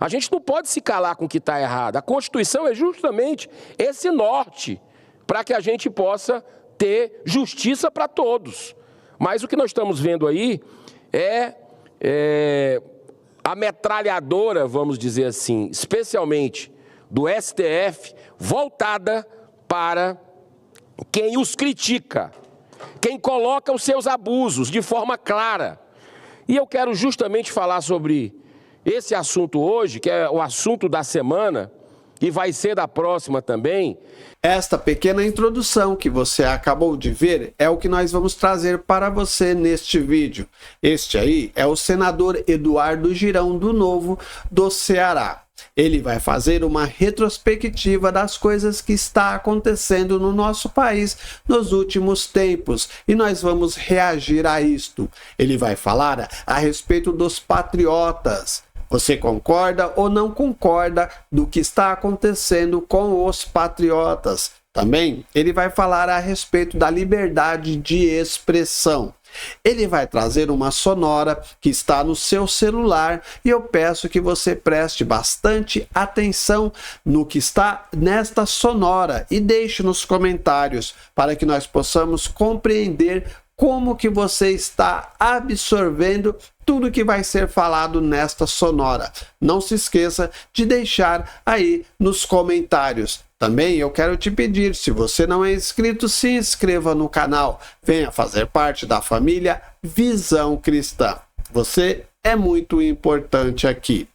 A gente não pode se calar com o que está errado. A Constituição é justamente esse norte para que a gente possa ter justiça para todos. Mas o que nós estamos vendo aí é a metralhadora, vamos dizer assim, especialmente do STF, voltada para quem os critica, quem coloca os seus abusos de forma clara. E eu quero justamente falar sobre esse assunto hoje, que é o assunto da semana, e vai ser da próxima também. Esta pequena introdução que você acabou de ver é o que nós vamos trazer para você neste vídeo. Este aí é o senador Eduardo Girão do Novo do Ceará. Ele vai fazer uma retrospectiva das coisas que está acontecendo no nosso país nos últimos tempos e nós vamos reagir a isto. Ele vai falar a respeito dos patriotas. Você concorda ou não concorda do que está acontecendo com os patriotas? Também ele vai falar a respeito da liberdade de expressão. Ele vai trazer uma sonora que está no seu celular e eu peço que você preste bastante atenção no que está nesta sonora e deixe nos comentários para que nós possamos compreender como que você está absorvendo tudo que vai ser falado nesta sonora. Não se esqueça de deixar aí nos comentários. Também eu quero te pedir, se você não é inscrito, se inscreva no canal. Venha fazer parte da família Visão Cristã. Você é muito importante aqui.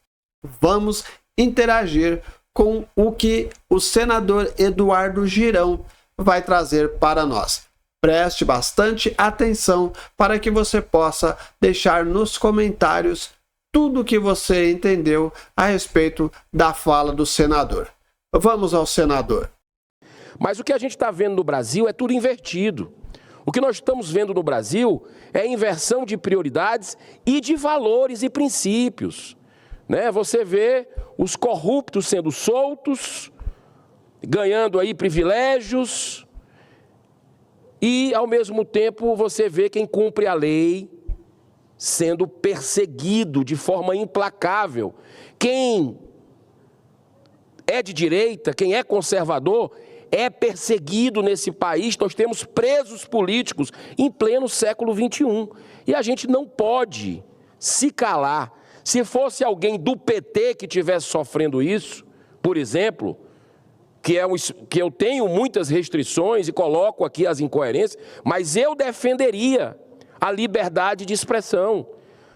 Vamos interagir com o que o senador Eduardo Girão vai trazer para nós. Preste bastante atenção para que você possa deixar nos comentários tudo o que você entendeu a respeito da fala do senador. Vamos ao senador. Mas o que a gente está vendo no Brasil é tudo invertido. O que nós estamos vendo no Brasil é inversão de prioridades e de valores e princípios. Você vê os corruptos sendo soltos, ganhando aí privilégios, e, ao mesmo tempo, você vê quem cumpre a lei sendo perseguido de forma implacável. Quem é de direita, quem é conservador, é perseguido nesse país. Nós temos presos políticos em pleno século XXI. E a gente não pode se calar. Se fosse alguém do PT que estivesse sofrendo isso, por exemplo, que eu tenho muitas restrições e coloco aqui as incoerências, mas eu defenderia a liberdade de expressão.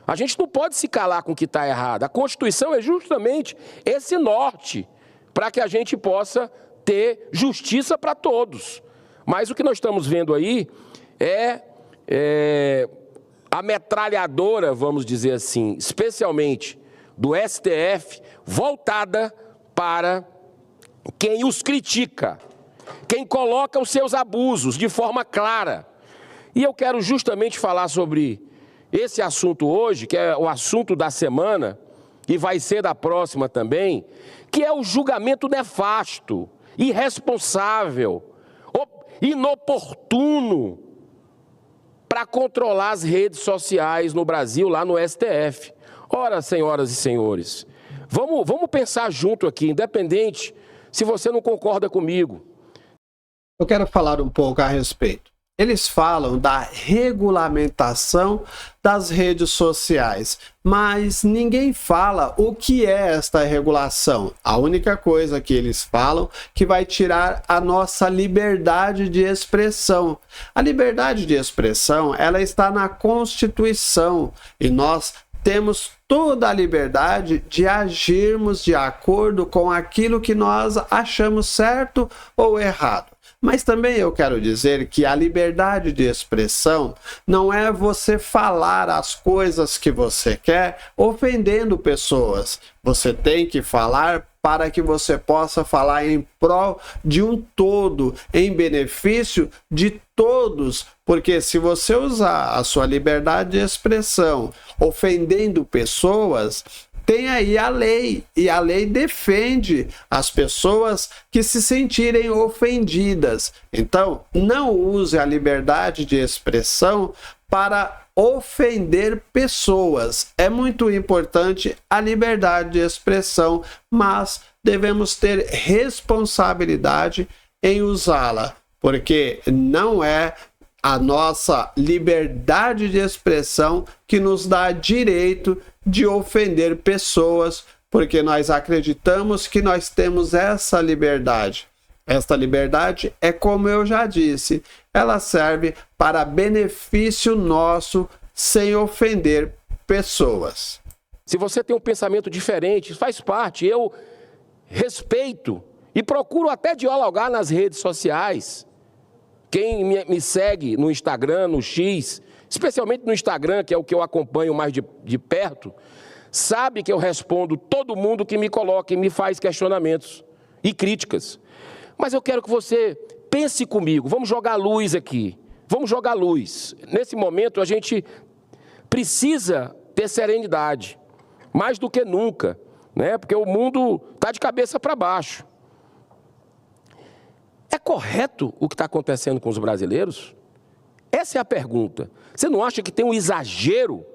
A gente não pode se calar com o que está errado. A Constituição é justamente esse norte para que a gente possa ter justiça para todos. Mas o que nós estamos vendo aí é a metralhadora, vamos dizer assim, especialmente do STF, voltada para quem os critica, quem coloca os seus abusos de forma clara. E eu quero justamente falar sobre esse assunto hoje, que é o assunto da semana, e vai ser da próxima também, que é o julgamento nefasto, irresponsável, inoportuno para controlar as redes sociais no Brasil, lá no STF. Ora, senhoras e senhores, vamos pensar junto aqui, independente se você não concorda comigo. Eu quero falar um pouco a respeito. Eles falam da regulamentação das redes sociais, mas ninguém fala o que é esta regulação. A única coisa que eles falam que vai tirar a nossa liberdade de expressão. A liberdade de expressão, ela está na Constituição e nós temos toda a liberdade de agirmos de acordo com aquilo que nós achamos certo ou errado. Mas também eu quero dizer que a liberdade de expressão não é você falar as coisas que você quer ofendendo pessoas. Você tem que falar para que você possa falar em prol de um todo, em benefício de todos, porque se você usar a sua liberdade de expressão ofendendo pessoas, tem aí a lei, e a lei defende as pessoas que se sentirem ofendidas. Então, não use a liberdade de expressão para ofender pessoas. É muito importante a liberdade de expressão, mas devemos ter responsabilidade em usá-la, porque não é a nossa liberdade de expressão que nos dá direito de ofender pessoas, porque nós acreditamos que nós temos essa liberdade. Esta liberdade é, como eu já disse, ela serve para benefício nosso sem ofender pessoas. Se você tem um pensamento diferente, faz parte, eu respeito e procuro até dialogar nas redes sociais. Quem me segue no Instagram, no X, especialmente no Instagram, que é o que eu acompanho mais de perto, sabe que eu respondo todo mundo que me coloca e me faz questionamentos e críticas. Mas eu quero que você pense comigo, vamos jogar luz aqui, vamos jogar luz. Nesse momento a gente precisa ter serenidade, mais do que nunca, né? Porque o mundo está de cabeça para baixo. É correto o que está acontecendo com os brasileiros? Essa é a pergunta. Você não acha que tem um exagero?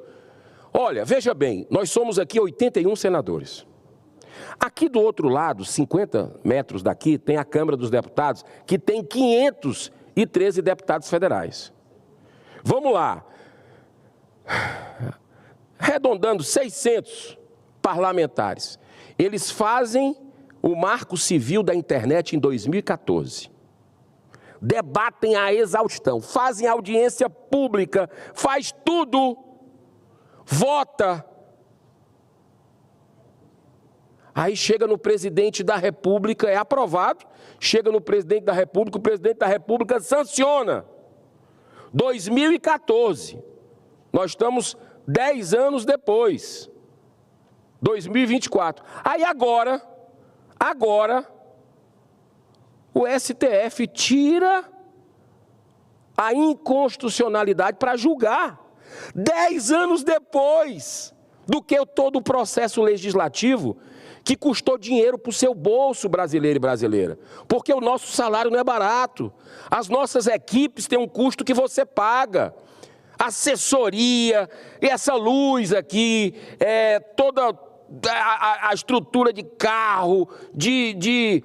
Olha, veja bem, nós somos aqui 81 senadores. Aqui do outro lado, 50 metros daqui, tem a Câmara dos Deputados, que tem 513 deputados federais. Vamos lá. Arredondando 600 parlamentares. Eles fazem o Marco Civil da Internet em 2014. Debatem a exaustão, fazem audiência pública, faz tudo, vota. Aí chega no presidente da República, é aprovado, chega no presidente da República, o presidente da República sanciona. 2014, nós estamos 10 anos depois, 2024. Aí agora, o STF tira a inconstitucionalidade para julgar, 10 anos depois do que todo o processo legislativo que custou dinheiro para o seu bolso, brasileiro e brasileira. Porque o nosso salário não é barato. As nossas equipes têm um custo que você paga. Assessoria, essa luz aqui, toda a estrutura de carro, de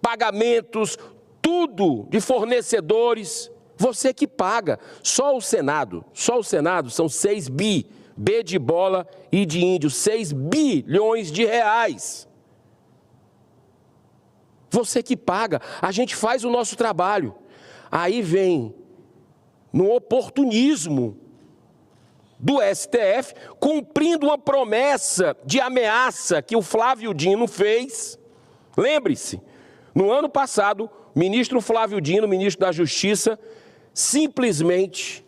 pagamentos, tudo de fornecedores, você que paga. Só o Senado são 6 bi. B de bola e de índio, 6 bilhões de reais. Você que paga, a gente faz o nosso trabalho. Aí vem, no oportunismo do STF, cumprindo uma promessa de ameaça que o Flávio Dino fez. Lembre-se, no ano passado, o ministro Flávio Dino, ministro da Justiça, simplesmente,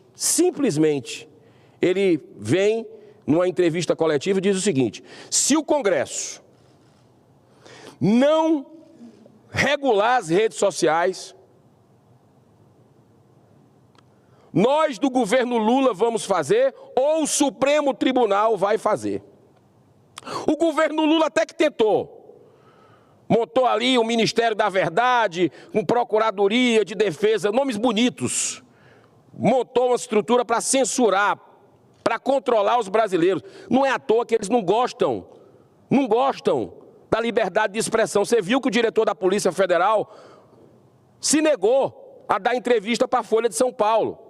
ele vem numa entrevista coletiva e diz o seguinte: se o Congresso não regular as redes sociais, nós do governo Lula vamos fazer ou o Supremo Tribunal vai fazer. O governo Lula até que tentou. Montou ali o Ministério da Verdade, com Procuradoria de Defesa, nomes bonitos. Montou uma estrutura para censurar, para controlar os brasileiros. Não é à toa que eles não gostam da liberdade de expressão. Você viu que o diretor da Polícia Federal se negou a dar entrevista para a Folha de São Paulo.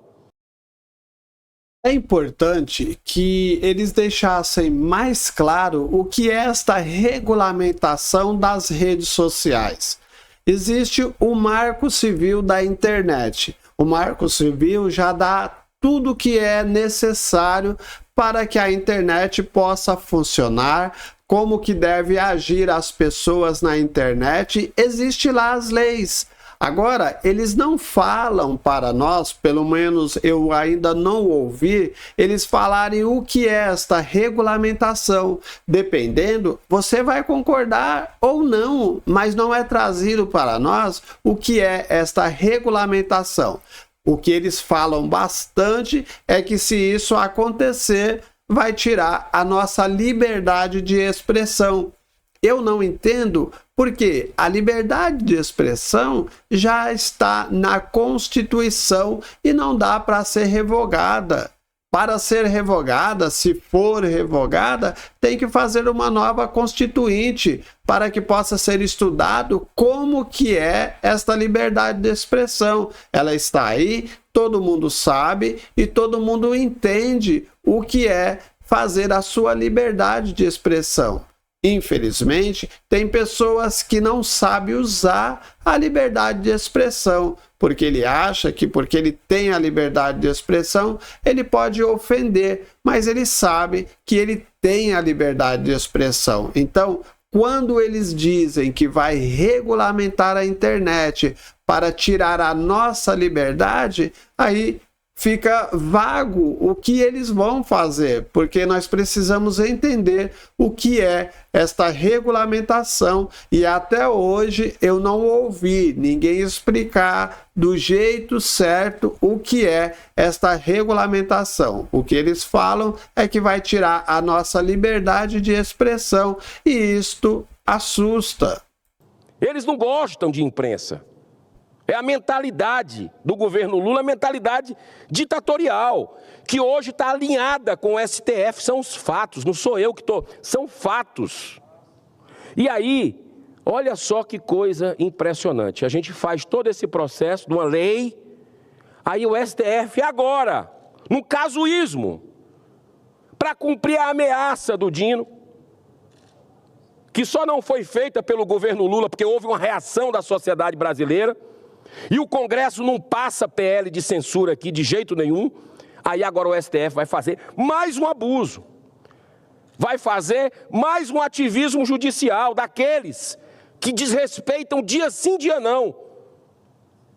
É importante que eles deixassem mais claro o que é esta regulamentação das redes sociais. Existe o Marco Civil da Internet. O Marco Civil já dá tudo que é necessário para que a internet possa funcionar, como que deve agir as pessoas na internet. Existe lá as leis. Agora, eles não falam para nós, pelo menos eu ainda não ouvi, eles falarem o que é esta regulamentação. Dependendo, você vai concordar ou não, mas não é trazido para nós o que é esta regulamentação. O que eles falam bastante é que se isso acontecer, vai tirar a nossa liberdade de expressão. Eu não entendo porque a liberdade de expressão já está na Constituição e não dá para ser revogada. Para ser revogada, se for revogada, tem que fazer uma nova constituinte para que possa ser estudado como que é esta liberdade de expressão. Ela está aí, todo mundo sabe e todo mundo entende o que é fazer a sua liberdade de expressão. Infelizmente, tem pessoas que não sabem usar a liberdade de expressão, porque ele acha que porque ele tem a liberdade de expressão, ele pode ofender, mas ele sabe que ele tem a liberdade de expressão. Então, quando eles dizem que vai regulamentar a internet para tirar a nossa liberdade, aí fica vago o que eles vão fazer, porque nós precisamos entender o que é esta regulamentação e até hoje eu não ouvi ninguém explicar do jeito certo o que é esta regulamentação. O que eles falam é que vai tirar a nossa liberdade de expressão e isto assusta. Eles não gostam de imprensa. É a mentalidade do governo Lula, a mentalidade ditatorial, que hoje está alinhada com o STF, são os fatos, não sou eu que estou, são fatos. E aí, olha só que coisa impressionante, a gente faz todo esse processo de uma lei, aí o STF agora, num casuísmo, para cumprir a ameaça do Dino, que só não foi feita pelo governo Lula, porque houve uma reação da sociedade brasileira, e o Congresso não passa PL de censura aqui de jeito nenhum, aí agora o STF vai fazer mais um abuso, vai fazer mais um ativismo judicial daqueles que desrespeitam dia sim, dia não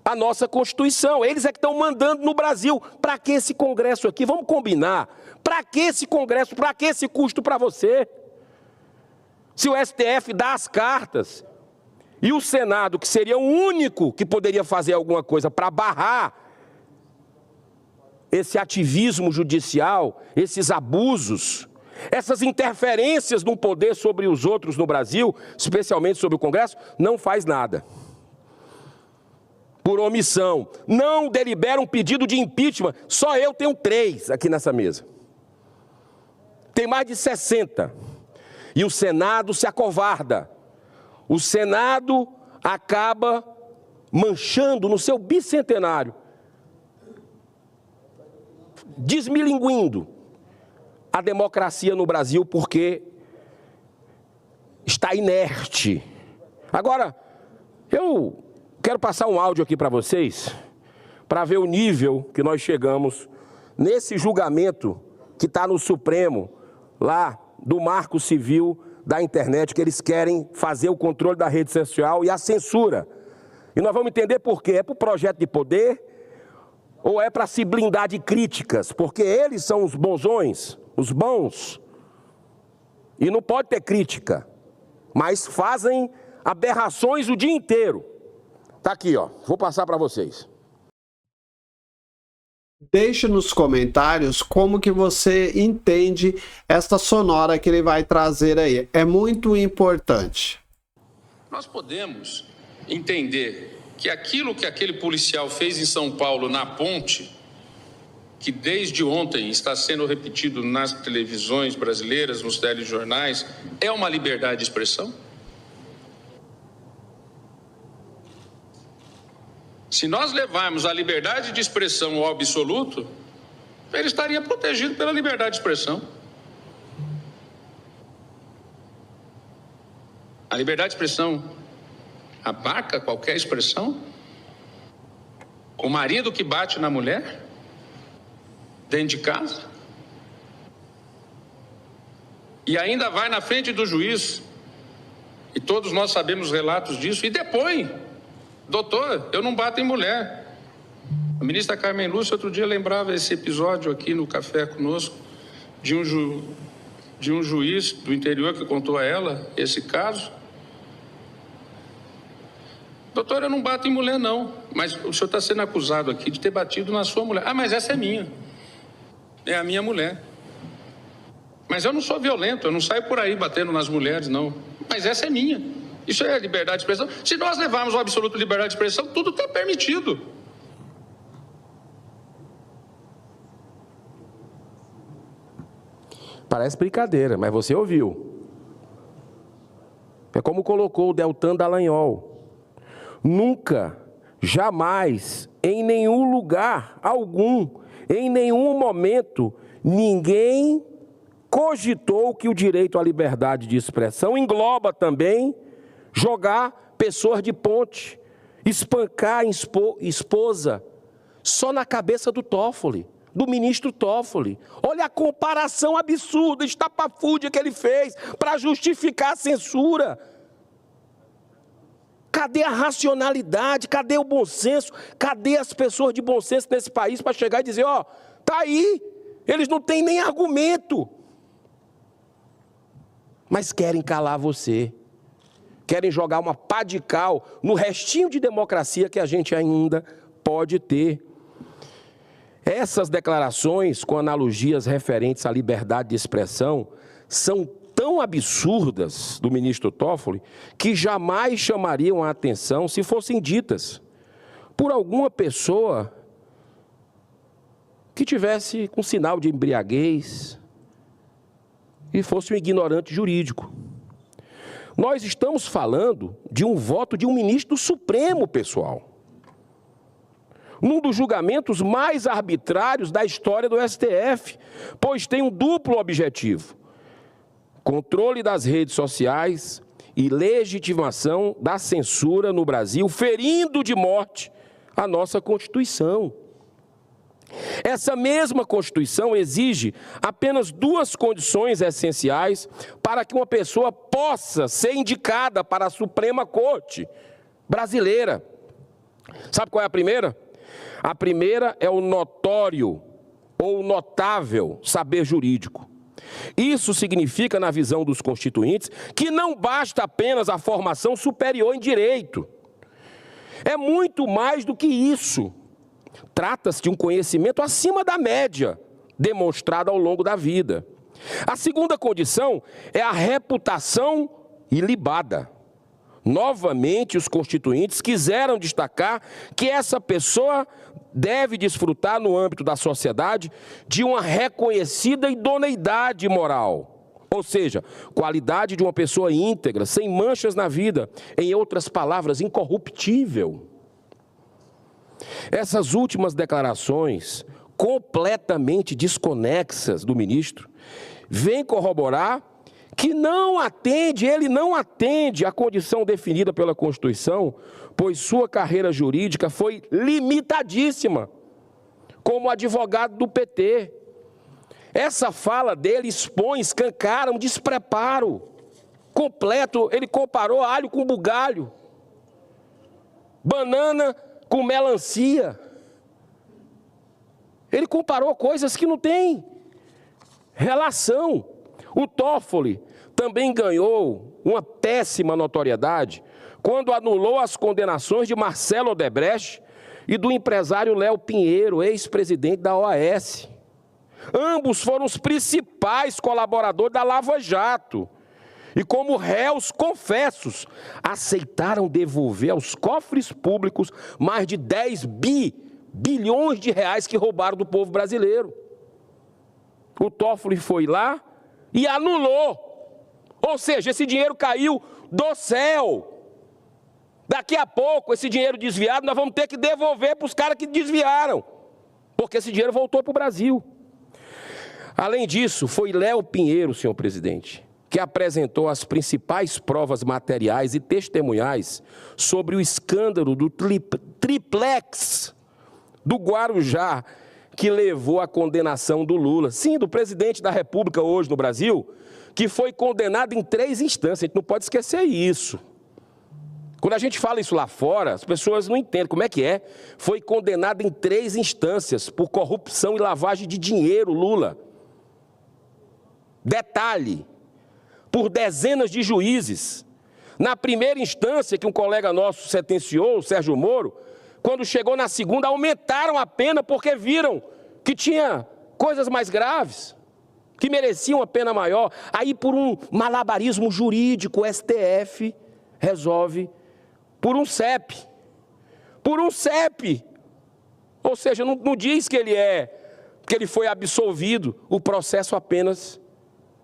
a nossa Constituição. Eles é que estão mandando no Brasil. Para que esse Congresso aqui? Vamos combinar. Para que esse Congresso? Para que esse custo para você? Se o STF dá as cartas e o Senado, que seria o único que poderia fazer alguma coisa para barrar esse ativismo judicial, esses abusos, essas interferências de um poder sobre os outros no Brasil, especialmente sobre o Congresso, não faz nada. Por omissão. Não delibera um pedido de impeachment. Só eu tenho 3 aqui nessa mesa. Tem mais de 60. E o Senado se acovarda. O Senado acaba manchando no seu bicentenário, desmilinguindo a democracia no Brasil porque está inerte. Agora, eu quero passar um áudio aqui para vocês, para ver o nível que nós chegamos nesse julgamento que está no Supremo, lá do Marco Civil da internet, que eles querem fazer o controle da rede social e a censura. E nós vamos entender por quê. É para o projeto de poder ou é para se blindar de críticas? Porque eles são os bonzões, os bons. E não pode ter crítica, mas fazem aberrações o dia inteiro. Tá aqui, ó. Vou passar para vocês. Deixe nos comentários como que você entende esta sonora que ele vai trazer aí. É muito importante. Nós podemos entender que aquilo que aquele policial fez em São Paulo na ponte, que desde ontem está sendo repetido nas televisões brasileiras, nos telejornais, é uma liberdade de expressão? Se nós levarmos a liberdade de expressão ao absoluto, ele estaria protegido pela liberdade de expressão. A liberdade de expressão abarca qualquer expressão? O marido que bate na mulher dentro de casa e ainda vai na frente do juiz, e todos nós sabemos relatos disso, e depõe: doutor, eu não bato em mulher. A ministra Carmen Lúcia outro dia lembrava esse episódio aqui no café conosco, de um juiz do interior que contou a ela esse caso. Doutor, eu não bato em mulher não, mas o senhor está sendo acusado aqui de ter batido na sua mulher. Ah, mas essa é minha. É a minha mulher. Mas eu não sou violento, eu não saio por aí batendo nas mulheres, não. Mas essa é minha. Isso é liberdade de expressão. Se nós levarmos o absoluto liberdade de expressão, tudo está permitido. Parece brincadeira, mas você ouviu. É como colocou o Deltan Dallagnol. Nunca, jamais, em nenhum lugar algum, em nenhum momento, ninguém cogitou que o direito à liberdade de expressão engloba também jogar pessoas de ponte, espancar esposa, só na cabeça do Toffoli, do ministro Toffoli. Olha a comparação absurda, estapafúrdia que ele fez para justificar a censura. Cadê a racionalidade? Cadê o bom senso? Cadê as pessoas de bom senso nesse país para chegar e dizer, ó, tá aí, eles não têm nem argumento. Mas querem calar você. Querem jogar uma pá de cal no restinho de democracia que a gente ainda pode ter. Essas declarações, com analogias referentes à liberdade de expressão, são tão absurdas do ministro Toffoli que jamais chamariam a atenção se fossem ditas por alguma pessoa que tivesse com sinal de embriaguez e fosse um ignorante jurídico. Nós estamos falando de um voto de um ministro do Supremo, pessoal. Num dos julgamentos mais arbitrários da história do STF, pois tem um duplo objetivo: controle das redes sociais e legitimação da censura no Brasil, ferindo de morte a nossa Constituição. Essa mesma Constituição exige apenas duas condições essenciais para que uma pessoa possa ser indicada para a Suprema Corte brasileira. Sabe qual é a primeira? A primeira é o notório ou notável saber jurídico. Isso significa, na visão dos constituintes, que não basta apenas a formação superior em direito. É muito mais do que isso. Trata-se de um conhecimento acima da média, demonstrado ao longo da vida. A segunda condição é a reputação ilibada. Novamente, os constituintes quiseram destacar que essa pessoa deve desfrutar, no âmbito da sociedade, de uma reconhecida idoneidade moral. Ou seja, qualidade de uma pessoa íntegra, sem manchas na vida, em outras palavras, incorruptível. Essas últimas declarações, completamente desconexas do ministro, vêm corroborar que ele não atende à condição definida pela Constituição, pois sua carreira jurídica foi limitadíssima, como advogado do PT. Essa fala dele escancara um despreparo completo. Ele comparou alho com bugalho, banana com melancia. Ele comparou coisas que não têm relação. O Toffoli também ganhou uma péssima notoriedade quando anulou as condenações de Marcelo Odebrecht e do empresário Léo Pinheiro, ex-presidente da OAS. Ambos foram os principais colaboradores da Lava Jato e, como réus confessos, aceitaram devolver aos cofres públicos mais de 10 bilhões de reais que roubaram do povo brasileiro. O Toffoli foi lá e anulou. Ou seja, esse dinheiro caiu do céu. Daqui a pouco, esse dinheiro desviado, nós vamos ter que devolver para os caras que desviaram, porque esse dinheiro voltou para o Brasil. Além disso, foi Léo Pinheiro, senhor presidente, que apresentou as principais provas materiais e testemunhais sobre o escândalo do triplex do Guarujá, que levou à condenação do Lula. Sim, do presidente da República hoje no Brasil, que foi condenado em 3 instâncias. A gente não pode esquecer isso. Quando a gente fala isso lá fora, as pessoas não entendem como é que é. Foi condenado em 3 instâncias por corrupção e lavagem de dinheiro, Lula. Detalhe, por dezenas de juízes. Na primeira instância, que um colega nosso sentenciou, o Sérgio Moro, quando chegou na segunda, aumentaram a pena porque viram que tinha coisas mais graves, que mereciam a pena maior. Aí, por um malabarismo jurídico, o STF resolve por um CEP. Por um CEP. Ou seja, não diz que ele foi absolvido, o processo apenas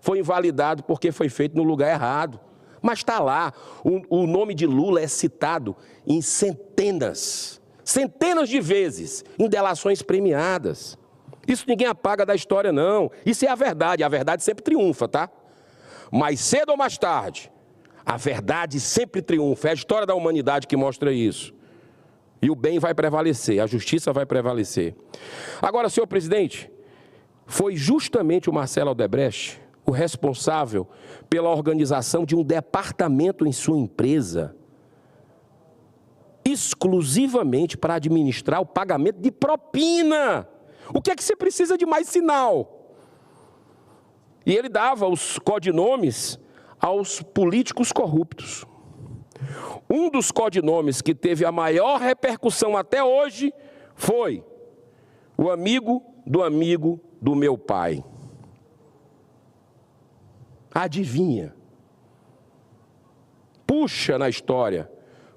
foi invalidado porque foi feito no lugar errado. Mas está lá, o nome de Lula é citado em centenas de vezes em delações premiadas. Isso ninguém apaga da história, não. Isso é a verdade sempre triunfa, tá? Mas cedo ou mais tarde, a verdade sempre triunfa, é a história da humanidade que mostra isso. E o bem vai prevalecer, a justiça vai prevalecer. Agora, senhor presidente, foi justamente o Marcelo Odebrecht o responsável pela organização de um departamento em sua empresa, exclusivamente para administrar o pagamento de propina. O que é que você precisa de mais sinal? E ele dava os codinomes aos políticos corruptos. Um dos codinomes que teve a maior repercussão até hoje foi o amigo do meu pai. Adivinha? Puxa na história,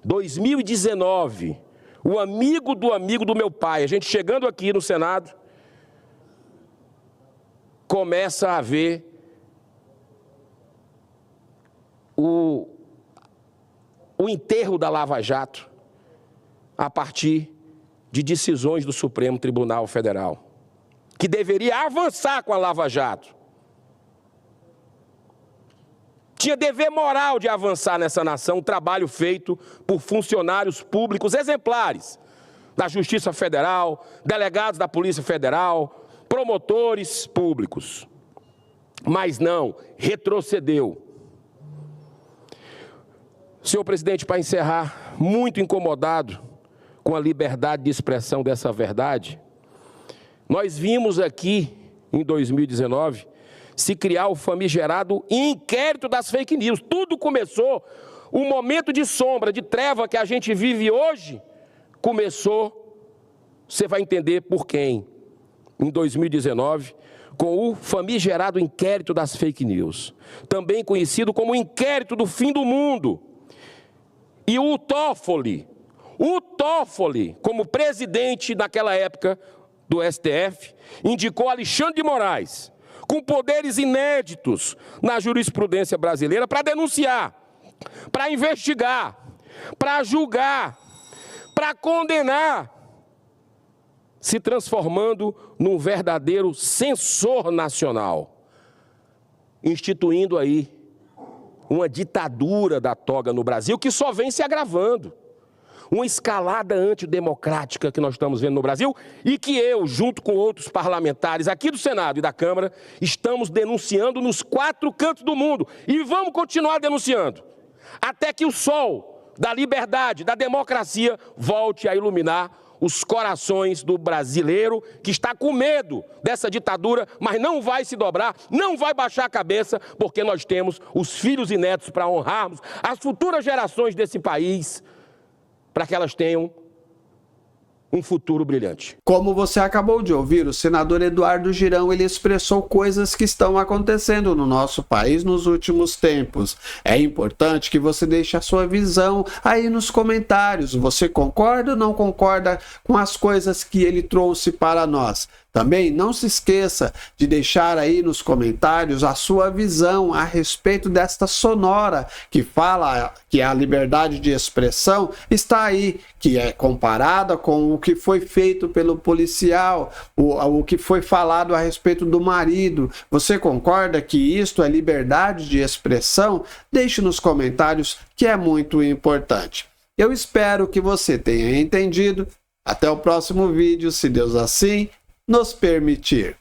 2019, o amigo do meu pai, a gente chegando aqui no Senado, começa a ver o enterro da Lava Jato a partir de decisões do Supremo Tribunal Federal, que deveria avançar com a Lava Jato. Tinha dever moral de avançar nessa nação, um trabalho feito por funcionários públicos exemplares da Justiça Federal, delegados da Polícia Federal, promotores públicos. Mas não, retrocedeu. Senhor presidente, para encerrar, muito incomodado com a liberdade de expressão dessa verdade, nós vimos aqui, em 2019, se criar o famigerado inquérito das fake news. Tudo começou, o momento de sombra, de treva que a gente vive hoje, começou, você vai entender por quem, em 2019, com o famigerado inquérito das fake news, também conhecido como inquérito do fim do mundo. E o Toffoli, como presidente naquela época do STF, indicou Alexandre de Moraes, com poderes inéditos na jurisprudência brasileira, para denunciar, para investigar, para julgar, para condenar, se transformando num verdadeiro censor nacional, instituindo aí uma ditadura da toga no Brasil que só vem se agravando. Uma escalada antidemocrática que nós estamos vendo no Brasil e que eu, junto com outros parlamentares aqui do Senado e da Câmara, estamos denunciando nos 4 cantos do mundo. E vamos continuar denunciando, até que o sol da liberdade, da democracia, volte a iluminar os corações do brasileiro que está com medo dessa ditadura, mas não vai se dobrar, não vai baixar a cabeça, porque nós temos os filhos e netos para honrarmos as futuras gerações desse país, para que elas tenham um futuro brilhante. Como você acabou de ouvir, o senador Eduardo Girão, ele expressou coisas que estão acontecendo no nosso país nos últimos tempos. É importante que você deixe a sua visão aí nos comentários. Você concorda ou não concorda com as coisas que ele trouxe para nós? Também não se esqueça de deixar aí nos comentários a sua visão a respeito desta sonora que fala que a liberdade de expressão está aí, que é comparada com o que foi feito pelo policial, o que foi falado a respeito do marido. Você concorda que isto é liberdade de expressão? Deixe nos comentários, que é muito importante. Eu espero que você tenha entendido. Até o próximo vídeo, se Deus assim nos permitir.